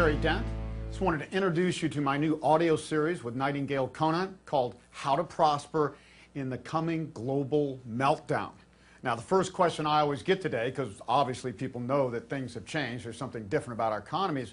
Larry Dent. Just wanted to introduce you to my new audio series with Nightingale-Conant called How to Prosper in the Coming Global Meltdown. Now, the first question I always get today, because obviously people know that things have changed, there's something different about our economy, is,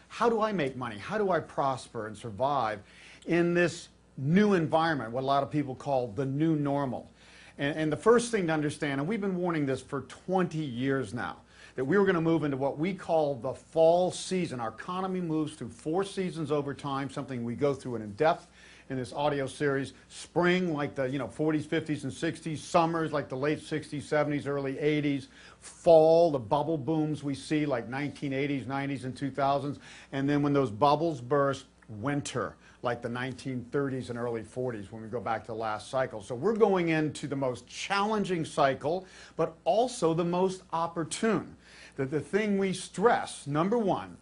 how do I make money? How do I prosper and survive in this new environment, what a lot of people call the new normal? And the first thing to understand, and we've been warning this for 20 years now, that we were going to move into what we call the fall season. Our economy moves through 4 seasons over time, something we go through in depth in this audio series. Spring, like the 40s, 50s, and 60s. Summers, like the late 60s, 70s, early 80s. Fall, the bubble booms we see, like 1980s, 90s, and 2000s. And then when those bubbles burst, winter, like the 1930s and early 40s when we go back to the last cycle. So we're going into the most challenging cycle, but also the most opportune. The thing we stress, number one,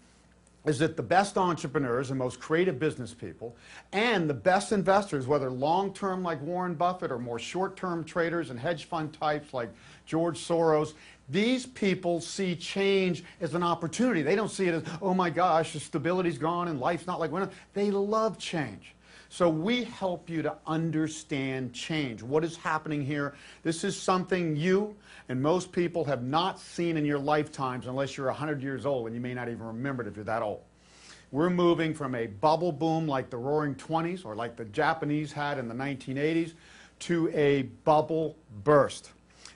is that the best entrepreneurs and most creative business people and the best investors, whether long-term like Warren Buffett or more short-term traders and hedge fund types like George Soros, these people see change as an opportunity. They don't see it as, oh my gosh, the stability's gone and life's not like when. They love change. So we help you to understand change. What is happening here? This is something you and most people have not seen in your lifetimes unless you're 100 years old, and you may not even remember it if you're that old. We're moving from a bubble boom like the Roaring '20s or like the Japanese had in the 1980s to a bubble burst.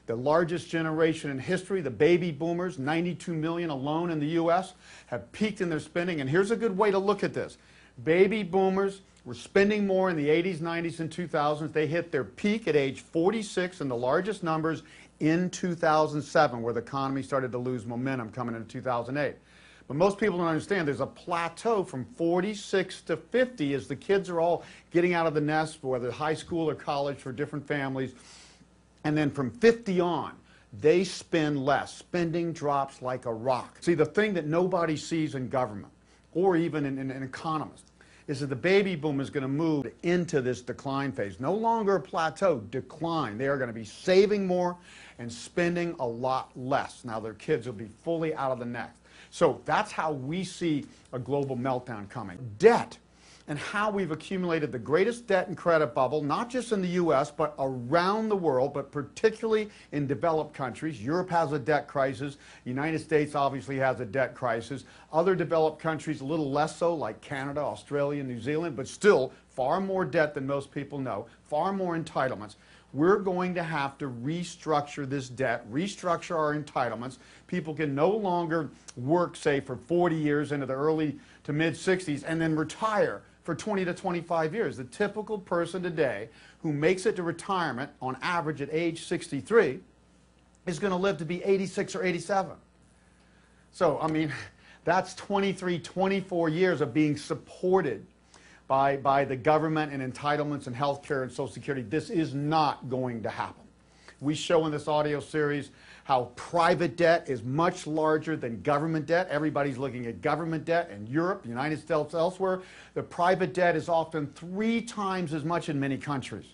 The largest generation in history, the baby boomers, 92 million alone in the U.S., have peaked in their spending. And here's a good way to look at this. Baby boomers were spending more in the 80s, 90s, and 2000s. They hit their peak at age 46 in the largest numbers in 2007, where the economy started to lose momentum coming into 2008. But most people don't understand there's a plateau from 46 to 50 as the kids are all getting out of the nest, whether high school or college for different families. And then from 50 on, they spend less. Spending drops like a rock. See, the thing that nobody sees in government or even in economists is that the baby boom is going to move into this decline phase. No longer a plateau, decline. They are going to be saving more and spending a lot less. Now their kids will be fully out of the nest. So that's how we see a global meltdown coming. Debt, and how we've accumulated the greatest debt and credit bubble, not just in the U.S., but around the world, but particularly in developed countries. Europe has a debt crisis. The United States obviously has a debt crisis. Other developed countries a little less so, like Canada, Australia, New Zealand, but still far more debt than most people know, far more entitlements. We're going to have to restructure this debt, restructure our entitlements. People can no longer work, say, for 40 years into the early to mid-60s and then retire for 20 to 25 years. The typical person today who makes it to retirement on average at age 63 is going to live to be 86 or 87. So, I mean, that's 23, 24 years of being supported by the government and entitlements and health care and Social Security. This is not going to happen. We show in this audio series how private debt is much larger than government debt. Everybody's looking at government debt in Europe, the United States, elsewhere. The private debt is often 3 times as much in many countries,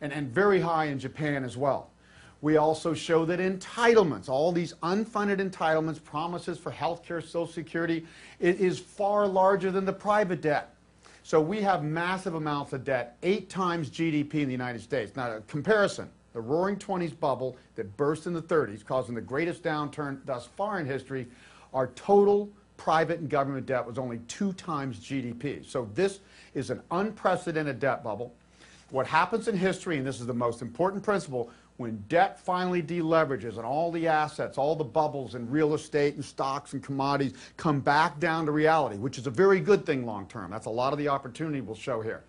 and very high in Japan as well. We also show that entitlements, all these unfunded entitlements, promises for health care, Social Security, it is far larger than the private debt. So we have massive amounts of debt, 8 times GDP in the United States. Now, a comparison. The Roaring '20s bubble that burst in the '30s, causing the greatest downturn thus far in history, our total private and government debt was only 2 times GDP. So this is an unprecedented debt bubble. What happens in history, and this is the most important principle, when debt finally deleverages and all the assets, all the bubbles in real estate and stocks and commodities come back down to reality, which is a very good thing long term. That's a lot of the opportunity we'll show here.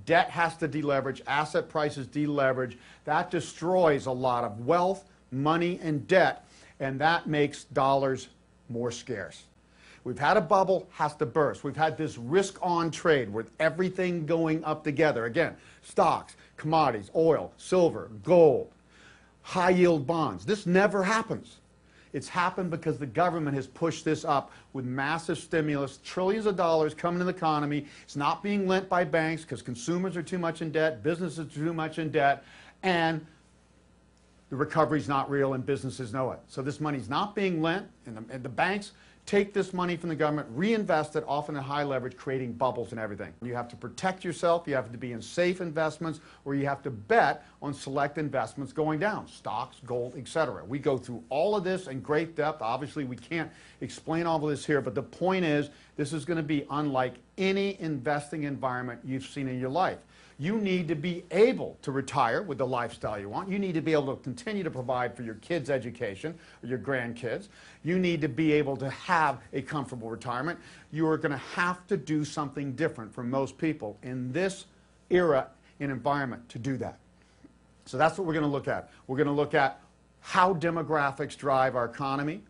Debt has to deleverage, asset prices deleverage. That destroys a lot of wealth, money, and debt, and that makes dollars more scarce. We've had a bubble, has to burst. We've had this risk-on trade with everything going up together. Again, stocks, commodities, oil, silver, gold, high-yield bonds. This never happens. It's happened because the government has pushed this up with massive stimulus, trillions of dollars coming to the economy. It's not being lent by banks because consumers are too much in debt, businesses are too much in debt, and the recovery's not real and businesses know it. So this money's not being lent, and the banks take this money from the government, reinvest it, often at high leverage, creating bubbles and everything. You have to protect yourself, you have to be in safe investments, or you have to bet on select investments going down, stocks, gold, etc. We go through all of this in great depth. Obviously, we can't explain all of this here, but the point is, this is going to be unlike any investing environment you've seen in your life. You need to be able to retire with the lifestyle you want. You need to be able to continue to provide for your kids' education or your grandkids. You need to be able to have a comfortable retirement. You are going to have to do something different from most people in this era and environment to do that. So that's what we're going to look at. We're going to look at how demographics drive our economy,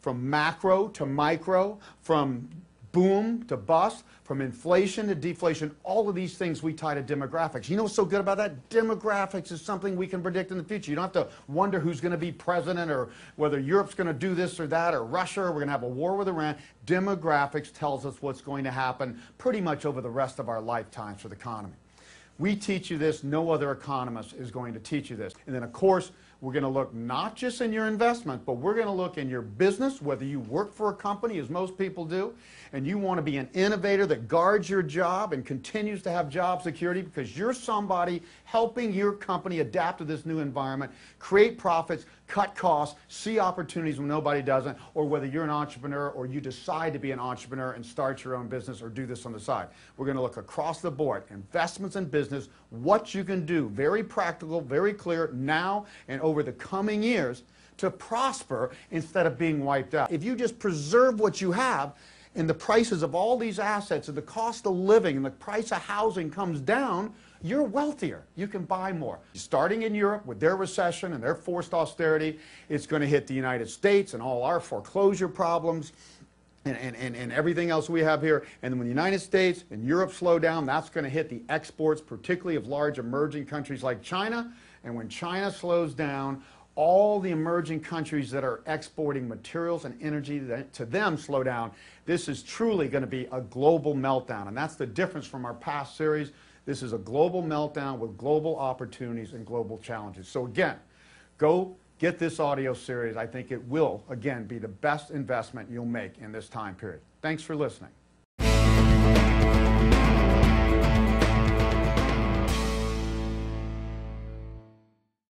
from macro to micro, from boom to bust, from inflation to deflation. All of these things we tie to demographics. You know what's so good about that? Demographics is something we can predict in the future. You don't have to wonder who's going to be president or whether Europe's going to do this or that or Russia, or we're going to have a war with Iran. Demographics tells us what's going to happen pretty much over the rest of our lifetimes for the economy. We teach you this. No other economist is going to teach you this. And then, of course, we're going to look not just in your investment, but we're going to look in your business, whether you work for a company, as most people do, and you want to be an innovator that guards your job and continues to have job security because you're somebody helping your company adapt to this new environment, create profits, cut costs, see opportunities when nobody doesn't, or whether you're an entrepreneur or you decide to be an entrepreneur and start your own business or do this on the side. We're going to look across the board, investments in business, what you can do, very practical, very clear now and over the coming years to prosper instead of being wiped out. If you just preserve what you have and the prices of all these assets and the cost of living and the price of housing comes down, you're wealthier. You can buy more. Starting in Europe with their recession and their forced austerity, it's going to hit the United States and all our foreclosure problems and everything else we have here. And then when the United States and Europe slow down, that's going to hit the exports, particularly of large emerging countries like China. And when China slows down, all the emerging countries that are exporting materials and energy to them slow down. This is truly going to be a global meltdown. And that's the difference from our past series. This is a global meltdown with global opportunities and global challenges. So again, go get this audio series. I think it will, again, be the best investment you'll make in this time period. Thanks for listening.